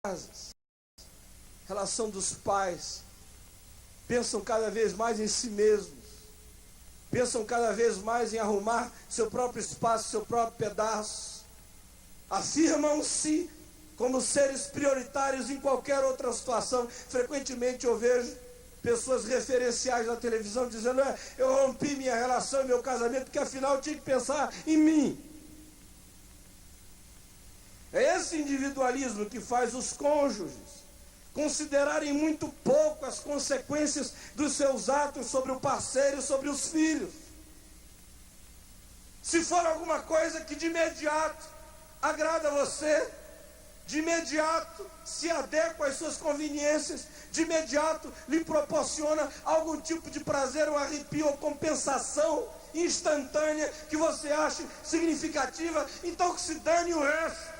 casas, relação dos pais, pensam cada vez mais em si mesmos, pensam cada vez mais em arrumar seu próprio espaço, seu próprio pedaço, afirmam-se como seres prioritários em qualquer outra situação. Frequentemente eu vejo pessoas referenciais na televisão dizendo: eu rompi minha relação, meu casamento, porque afinal eu tinha que pensar em mim. É esse individualismo que faz os cônjuges considerarem muito pouco as consequências dos seus atos sobre o parceiro e sobre os filhos. Se for alguma coisa que de imediato agrada a você, de imediato se adequa às suas conveniências, de imediato lhe proporciona algum tipo de prazer, um arrepio ou compensação instantânea que você ache significativa, então que se dane o resto.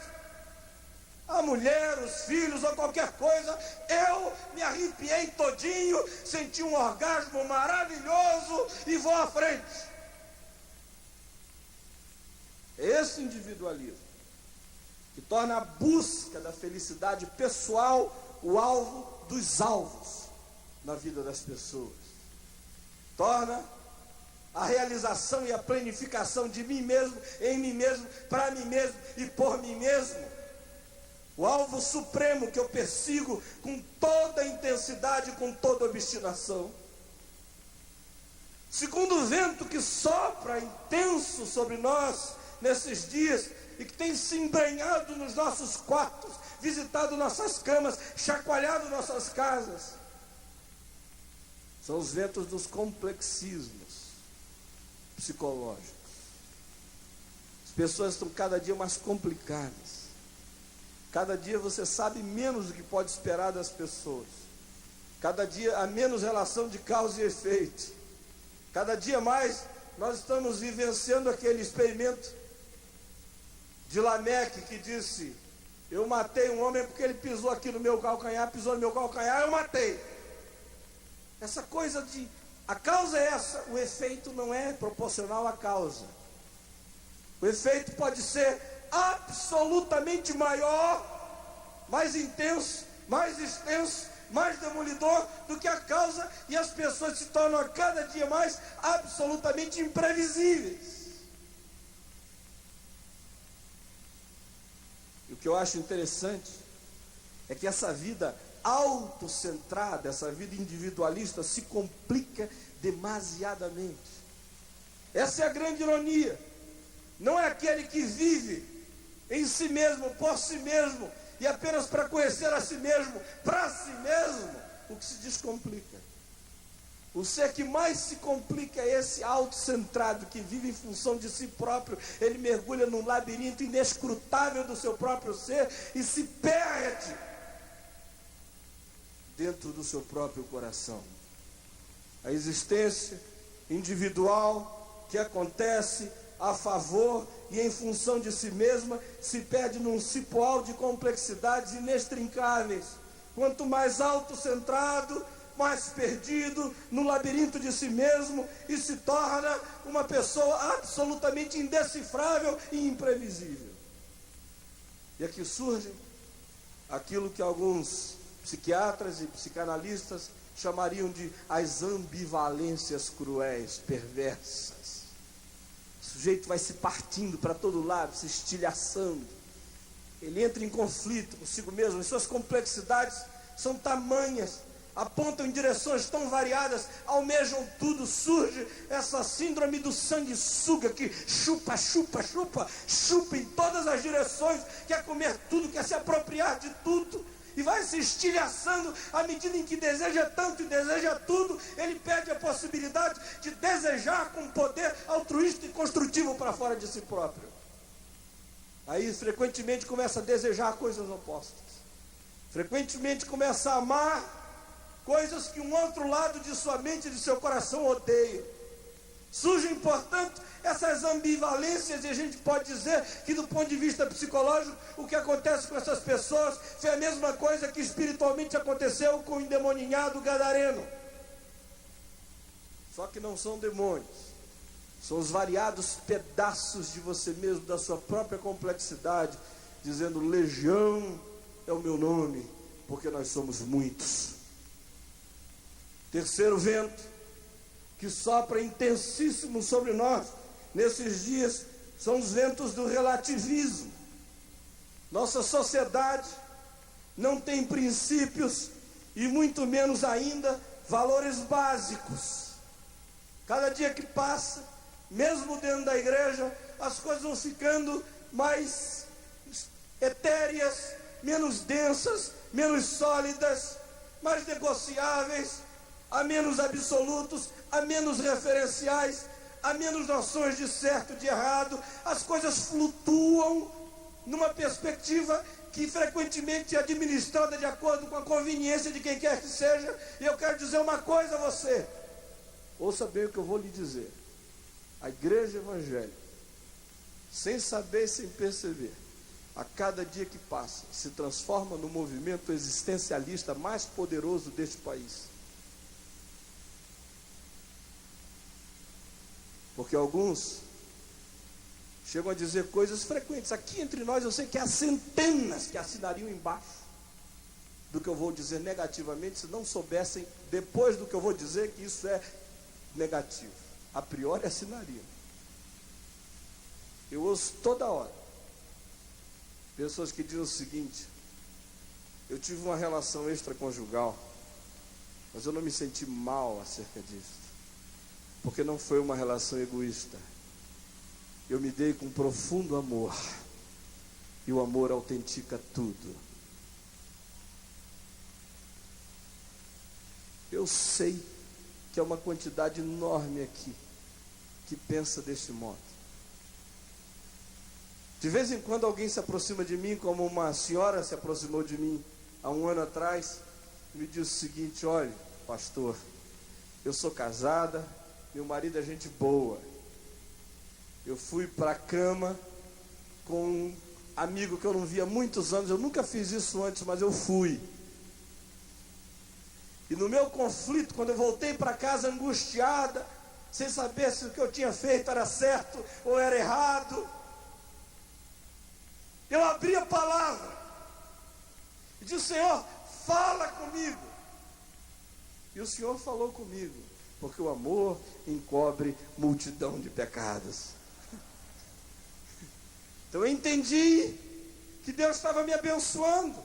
A mulher, os filhos ou qualquer coisa, eu me arrepiei todinho, senti um orgasmo maravilhoso e vou à frente. Esse individualismo que torna a busca da felicidade pessoal o alvo dos alvos na vida das pessoas. Torna a realização e a planificação de mim mesmo, em mim mesmo, para mim mesmo e por mim mesmo o alvo supremo que eu persigo com toda a intensidade, com toda a obstinação. Segundo o vento que sopra intenso sobre nós nesses dias e que tem se embrenhado nos nossos quartos, visitado nossas camas, chacoalhado nossas casas, são os ventos dos complexismos psicológicos. As pessoas estão cada dia mais complicadas. Cada dia você sabe menos do que pode esperar das pessoas. Cada dia há menos relação de causa e efeito. Cada dia mais nós estamos vivenciando aquele experimento de Lameque que disse: eu matei um homem porque ele pisou aqui no meu calcanhar, pisou no meu calcanhar, eu matei. Essa coisa de a causa é essa, o efeito não é proporcional à causa. O efeito pode ser absolutamente maior, mais intenso, mais extenso, mais demolidor do que a causa, e as pessoas se tornam a cada dia mais absolutamente imprevisíveis. E o que eu acho interessante é que essa vida autocentrada, essa vida individualista se complica demasiadamente. Essa é a grande ironia. Não é aquele que vive em si mesmo, por si mesmo, e apenas para conhecer a si mesmo, para si mesmo, o que se descomplica. O ser que mais se complica é esse autocentrado, que vive em função de si próprio. Ele mergulha num labirinto inescrutável do seu próprio ser e se perde dentro do seu próprio coração. A existência individual que acontece a favor e em função de si mesma se perde num cipoal de complexidades inextricáveis. Quanto mais autocentrado, mais perdido no labirinto de si mesmo, e se torna uma pessoa absolutamente indecifrável e imprevisível. E aqui surge aquilo que alguns psiquiatras e psicanalistas chamariam de as ambivalências cruéis, perversas. O sujeito vai se partindo para todo lado, se estilhaçando. Ele entra em conflito consigo mesmo. As suas complexidades são tamanhas, apontam em direções tão variadas, almejam tudo. Surge essa síndrome do sanguessuga que chupa, chupa, chupa, chupa em todas as direções, quer comer tudo, quer se apropriar de tudo. E vai se estilhaçando à medida em que deseja tanto e deseja tudo, ele perde a possibilidade de desejar com poder altruísta e construtivo para fora de si próprio. Aí frequentemente começa a desejar coisas opostas. Frequentemente começa a amar coisas que um outro lado de sua mente e de seu coração odeia. Surgem, portanto, essas ambivalências, e a gente pode dizer que, do ponto de vista psicológico, o que acontece com essas pessoas foi a mesma coisa que espiritualmente aconteceu com o endemoninhado gadareno. Só que não são demônios, são os variados pedaços de você mesmo, da sua própria complexidade, dizendo: legião é o meu nome, porque nós somos muitos. Terceiro vento, que sopra intensíssimo sobre nós nesses dias, são os ventos do relativismo. Nossa sociedade não tem princípios e muito menos ainda valores básicos. Cada dia que passa, mesmo dentro da igreja, as coisas vão ficando mais etéreas, menos densas, menos sólidas, mais negociáveis, há menos absolutos, há menos referenciais, há menos noções de certo e de errado. As coisas flutuam numa perspectiva que frequentemente é administrada de acordo com a conveniência de quem quer que seja. E eu quero dizer uma coisa a você, ouça bem o que eu vou lhe dizer. A igreja evangélica, sem saber e sem perceber, a cada dia que passa, se transforma no movimento existencialista mais poderoso deste país. Porque alguns chegam a dizer coisas frequentes. Aqui entre nós eu sei que há centenas que assinariam embaixo do que eu vou dizer negativamente, se não soubessem, depois do que eu vou dizer, que isso é negativo. A priori assinariam. Eu ouço toda hora pessoas que dizem o seguinte: eu tive uma relação extraconjugal, mas eu não me senti mal acerca disso, porque não foi uma relação egoísta. Eu me dei com profundo amor, e o amor autentica tudo. Eu sei que é uma quantidade enorme aqui que pensa deste modo. De vez em quando alguém se aproxima de mim, como uma senhora se aproximou de mim há um ano atrás, e me disse o seguinte: olha, pastor, eu sou casada, meu marido é gente boa. Eu fui para a cama com um amigo que eu não via há muitos anos. Eu nunca fiz isso antes, mas eu fui. E no meu conflito, quando eu voltei para casa angustiada, sem saber se o que eu tinha feito era certo ou era errado, eu abri a palavra e disse: Senhor, fala comigo. E o Senhor falou comigo, porque o amor encobre multidão de pecados. Então eu entendi que Deus estava me abençoando.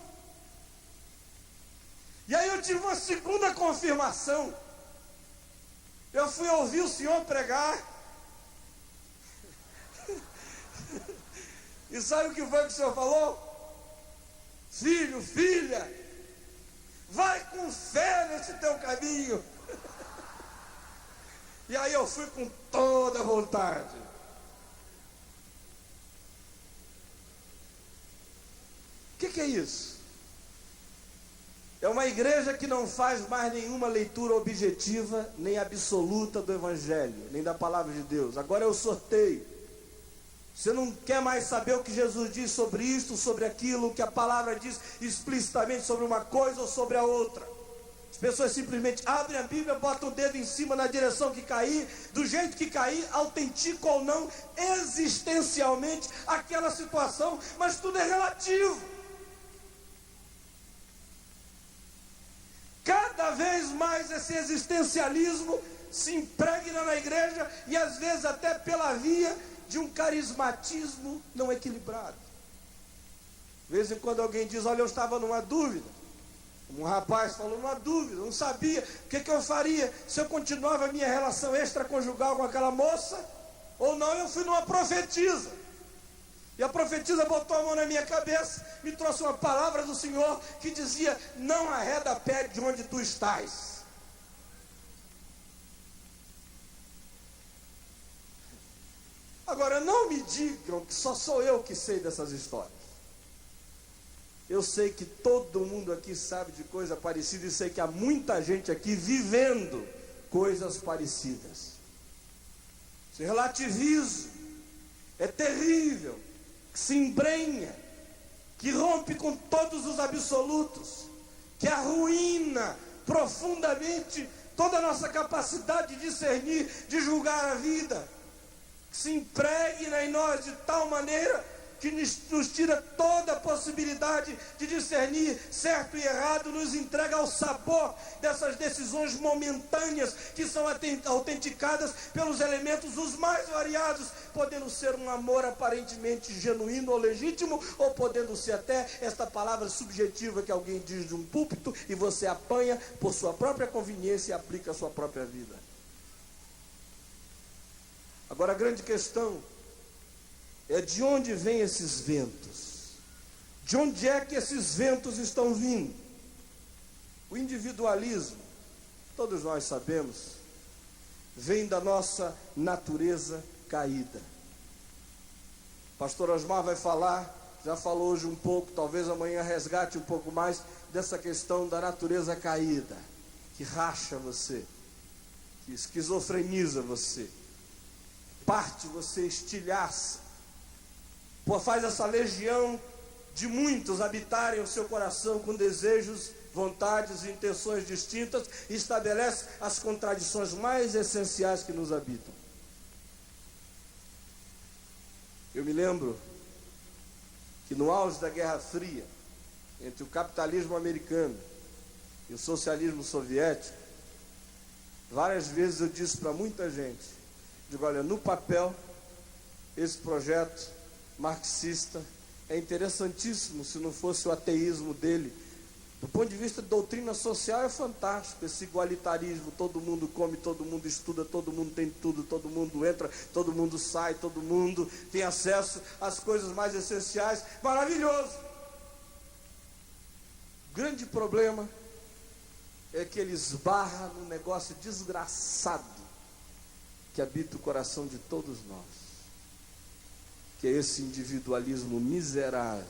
E aí eu tive uma segunda confirmação. Eu fui ouvir o Senhor pregar. E sabe o que foi que o Senhor falou? Filho, filha, vai com fé nesse teu caminho. E aí eu fui com toda a vontade. O que é isso? É uma igreja que não faz mais nenhuma leitura objetiva, nem absoluta do Evangelho, nem da palavra de Deus. Agora é o sorteio. Você não quer mais saber o que Jesus diz sobre isto, sobre aquilo, o que a palavra diz explicitamente sobre uma coisa ou sobre a outra. As pessoas simplesmente abrem a Bíblia, botam o dedo em cima na direção que cair, do jeito que cair, autentica ou não, existencialmente, aquela situação, mas tudo é relativo. Cada vez mais esse existencialismo se impregna na igreja e às vezes até pela via de um carismatismo não equilibrado. De vez em quando alguém diz: olha, eu estava numa dúvida. Um rapaz falou numa dúvida, não sabia o que eu faria, se eu continuava a minha relação extraconjugal com aquela moça ou não. Eu fui numa profetisa. E a profetisa botou a mão na minha cabeça, me trouxe uma palavra do Senhor que dizia: não arreda pé de onde tu estás. Agora não me digam que só sou eu que sei dessas histórias. Eu sei que todo mundo aqui sabe de coisa parecida e sei que há muita gente aqui vivendo coisas parecidas. Esse relativismo é terrível, que se embrenha, que rompe com todos os absolutos, que arruína profundamente toda a nossa capacidade de discernir, de julgar a vida, que se impregna em nós de tal maneira que nos tira toda a possibilidade de discernir certo e errado, nos entrega ao sabor dessas decisões momentâneas que são autenticadas pelos elementos os mais variados, podendo ser um amor aparentemente genuíno ou legítimo, ou podendo ser até esta palavra subjetiva que alguém diz de um púlpito e você apanha por sua própria conveniência e aplica a sua própria vida. Agora a grande questão é de onde vêm esses ventos? De onde é que esses ventos estão vindo? O individualismo, todos nós sabemos, vem da nossa natureza caída. O pastor Osmar vai falar, já falou hoje um pouco, talvez amanhã resgate um pouco mais, dessa questão da natureza caída, que racha você, que esquizofreniza você, parte você, estilhaça, faz essa legião de muitos habitarem o seu coração com desejos, vontades e intenções distintas, e estabelece as contradições mais essenciais que nos habitam. Eu me lembro que no auge da Guerra Fria, entre o capitalismo americano e o socialismo soviético, várias vezes eu disse para muita gente, digo, olha, no papel, esse projeto marxista é interessantíssimo, se não fosse o ateísmo dele. Do ponto de vista de doutrina social é fantástico, esse igualitarismo, todo mundo come, todo mundo estuda, todo mundo tem tudo, todo mundo entra, todo mundo sai, todo mundo tem acesso às coisas mais essenciais, maravilhoso. O grande problema é que ele esbarra num negócio desgraçado que habita o coração de todos nós, que é esse individualismo miserável,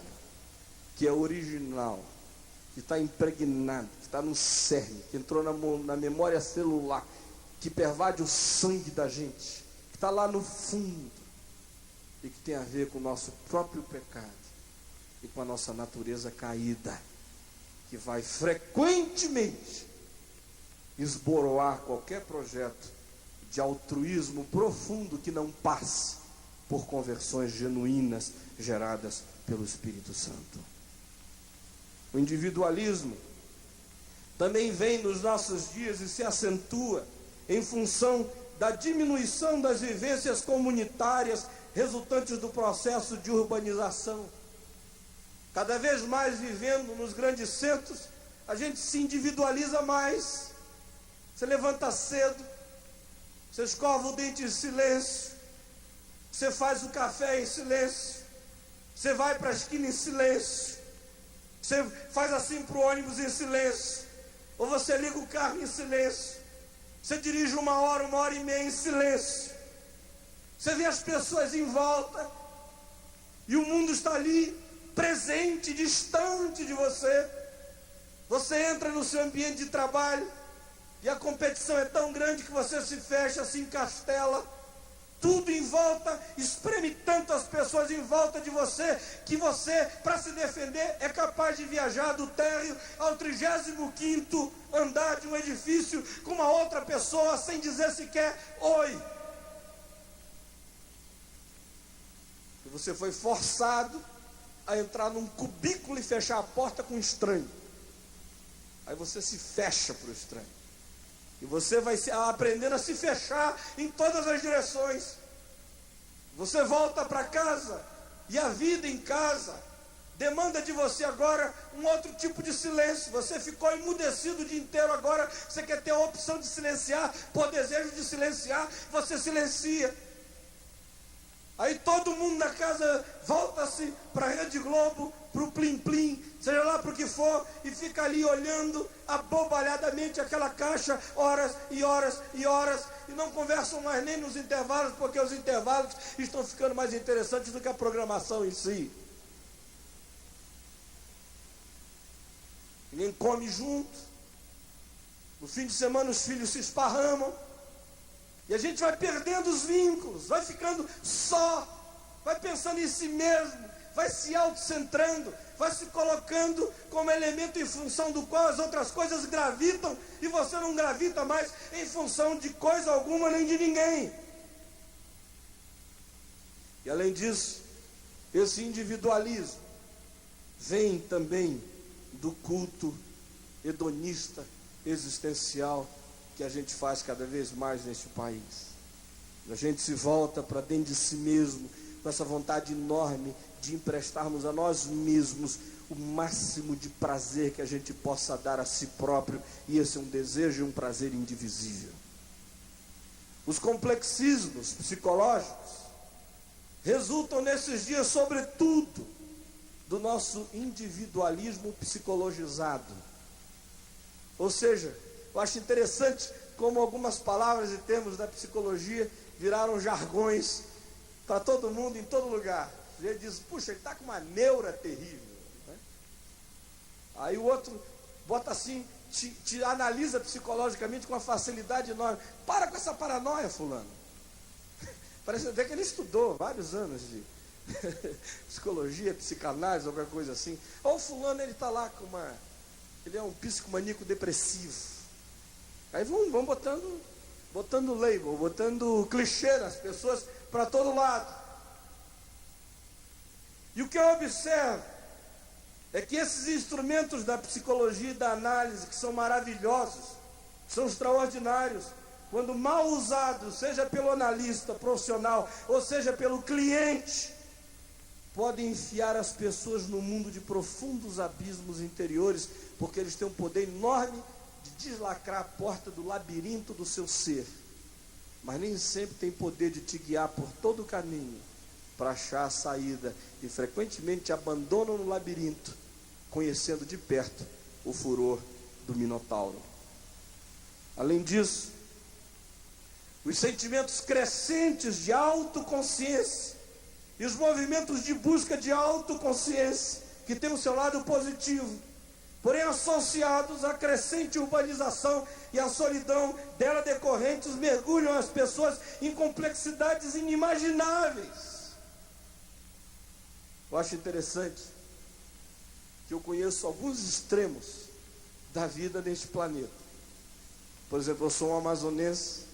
que é original, que está impregnado, que está no cerne, que entrou na memória celular, que pervade o sangue da gente, que está lá no fundo, e que tem a ver com o nosso próprio pecado, e com a nossa natureza caída, que vai frequentemente esboroar qualquer projeto de altruísmo profundo que não passe por conversões genuínas geradas pelo Espírito Santo. O individualismo também vem nos nossos dias e se acentua em função da diminuição das vivências comunitárias resultantes do processo de urbanização. Cada vez mais vivendo nos grandes centros, a gente se individualiza mais. Você levanta cedo, você escova o dente em silêncio, você faz o café em silêncio, você vai para a esquina em silêncio, você faz assim para o ônibus em silêncio, ou você liga o carro em silêncio, você dirige uma hora e meia em silêncio, você vê as pessoas em volta, e o mundo está ali, presente, distante de você. Você entra no seu ambiente de trabalho, e a competição é tão grande que você se fecha, se encastela, tudo em volta, espreme tanto as pessoas em volta de você, que você, para se defender, é capaz de viajar do térreo ao 35º andar de um edifício com uma outra pessoa, sem dizer sequer oi. E você foi forçado a entrar num cubículo e fechar a porta com um estranho. Aí você se fecha para o estranho. E você vai aprendendo a se fechar em todas as direções. Você volta para casa, e a vida em casa demanda de você agora um outro tipo de silêncio. Você ficou emudecido o dia inteiro, agora você quer ter a opção de silenciar, por desejo de silenciar, você silencia. Aí todo mundo na casa volta-se para a Rede Globo, para o Plim Plim, seja lá para o que for, e fica ali olhando abobalhadamente aquela caixa, horas e horas e horas, e não conversam mais nem nos intervalos, porque os intervalos estão ficando mais interessantes do que a programação em si. Ninguém come junto, no fim de semana os filhos se esparramam, e a gente vai perdendo os vínculos, vai ficando só, vai pensando em si mesmo, vai se autocentrando, vai se colocando como elemento em função do qual as outras coisas gravitam, e você não gravita mais em função de coisa alguma nem de ninguém. E além disso, Esse individualismo vem também do culto hedonista, existencial, que a gente faz cada vez mais neste país. A gente se volta para dentro de si mesmo, com essa vontade enorme de emprestarmos a nós mesmos o máximo de prazer que a gente possa dar a si próprio, e esse é um desejo e um prazer indivisível. Os complexismos psicológicos resultam nesses dias, sobretudo, do nosso individualismo psicologizado. Ou seja, eu acho interessante como algumas palavras e termos da psicologia viraram jargões para todo mundo, em todo lugar. Ele diz, puxa, ele está com uma neura terrível, né? Aí o outro bota assim, te analisa psicologicamente com uma facilidade enorme. Para com essa paranoia, fulano. Parece até que ele estudou vários anos de psicologia, psicanálise, alguma coisa assim. Ou fulano, ele está lá com uma... Ele é um psicomaníaco depressivo. Aí vão botando label, botando clichê nas pessoas para todo lado. E o que eu observo é que esses instrumentos da psicologia e da análise, que são maravilhosos, são extraordinários, quando mal usados, seja pelo analista profissional, ou seja pelo cliente, podem enfiar as pessoas no mundo de profundos abismos interiores, porque eles têm um poder enorme de deslacrar a porta do labirinto do seu ser, mas nem sempre tem poder de te guiar por todo o caminho para achar a saída, e frequentemente te abandonam no labirinto, conhecendo de perto o furor do Minotauro. Além disso, os sentimentos crescentes de autoconsciência e os movimentos de busca de autoconsciência, que tem o seu lado positivo, porém associados à crescente urbanização e à solidão dela decorrentes, mergulham as pessoas em complexidades inimagináveis. Eu acho interessante que eu conheço alguns extremos da vida neste planeta. Por exemplo, eu sou um amazonense,